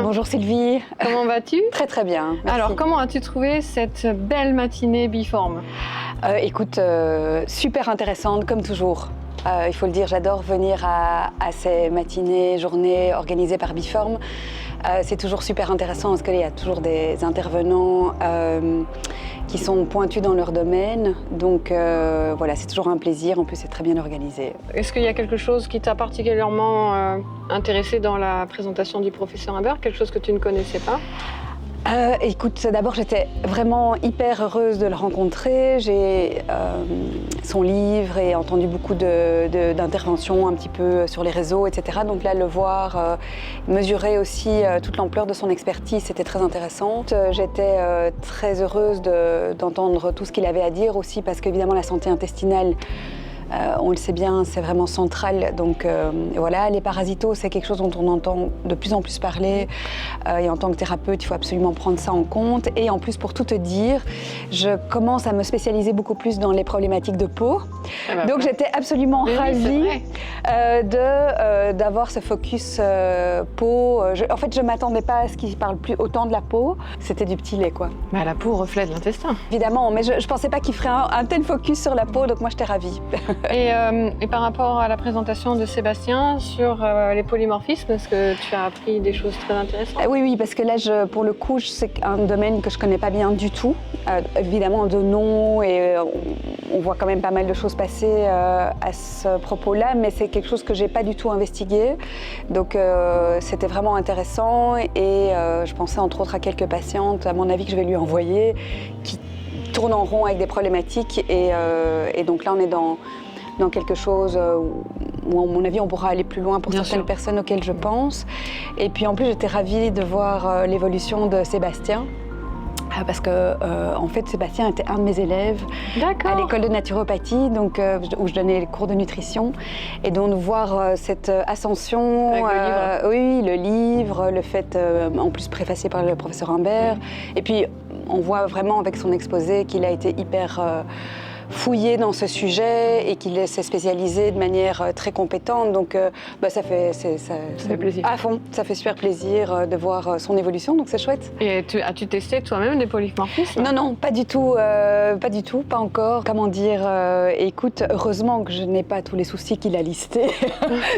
Bonjour Sylvie. Comment vas-tu? Très très bien. Merci. Alors, comment as-tu trouvé cette belle matinée Biforme? Écoute, super intéressante comme toujours. Il faut le dire, j'adore venir à ces matinées, journées organisées par Biforme. C'est toujours super intéressant parce qu'il y a toujours des intervenants qui sont pointus dans leur domaine. Donc voilà, c'est toujours un plaisir. En plus, c'est très bien organisé. Est-ce qu'il y a quelque chose qui t'a particulièrement intéressé dans la présentation du professeur Imbert? Quelque chose que tu ne connaissais pas? Écoute, d'abord j'étais vraiment hyper heureuse de le rencontrer. J'ai son livre et entendu beaucoup d'interventions un petit peu sur les réseaux, etc. Donc là, le voir mesurer aussi toute l'ampleur de son expertise, c'était très intéressant. J'étais très heureuse d'entendre tout ce qu'il avait à dire aussi parce qu'évidemment la santé intestinale, on le sait bien, c'est vraiment central. Donc voilà, les parasitos, c'est quelque chose dont on entend de plus en plus parler. Et en tant que thérapeute, il faut absolument prendre ça en compte. Et en plus, pour tout te dire, je commence à me spécialiser beaucoup plus dans les problématiques de peau. Donc j'étais absolument ravie d'avoir ce focus peau. En fait, je ne m'attendais pas à ce qu'il parle plus autant de la peau. C'était du petit lait, quoi. Bah, la peau reflète l'intestin. Évidemment, mais je ne pensais pas qu'il ferait un tel focus sur la peau, donc moi, j'étais ravie. Et par rapport à la présentation de Sébastien sur les polymorphismes, est-ce que tu as appris des choses très intéressantes? Oui, parce que là, pour le coup, c'est un domaine que je ne connais pas bien du tout. Évidemment, de nom, et on voit quand même pas mal de choses passer à ce propos-là, mais c'est quelque chose que je n'ai pas du tout investigué. Donc, c'était vraiment intéressant et je pensais entre autres à quelques patientes, à mon avis, que je vais lui envoyer, qui tournent en rond avec des problématiques. Et donc là, on est dans quelque chose où, à mon avis, on pourra aller plus loin pour certaines personnes auxquelles je pense. Et puis en plus, j'étais ravie de voir l'évolution de Sébastien. Parce que, en fait, Sébastien était un de mes élèves à l'école de naturopathie, donc, où je donnais les cours de nutrition. Et donc, de voir cette ascension, avec le livre. Oui, le livre, le fait, en plus préfacé par le professeur Imbert. Et puis, on voit vraiment avec son exposé qu'il a été hyper fouillé dans ce sujet et qu'il s'est spécialisé de manière très compétente. Donc ça fait plaisir. À fond, ça fait super plaisir de voir son évolution, donc c'est chouette. Et as-tu testé toi-même des polymorphismes? Non, pas du tout, pas encore. Comment dire, écoute, heureusement que je n'ai pas tous les soucis qu'il a listés.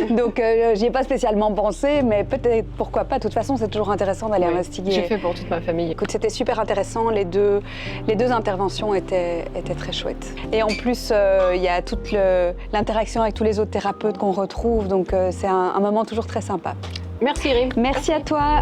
Donc j'y ai pas spécialement pensé, mais peut-être, pourquoi pas. De toute façon, c'est toujours intéressant d'aller investiguer. J'ai fait pour toute ma famille. Écoute, c'était super intéressant. Les deux interventions étaient très chouettes. Et en plus, il y a toute l'interaction avec tous les autres thérapeutes qu'on retrouve, donc c'est un moment toujours très sympa. Merci Irine. Merci à toi.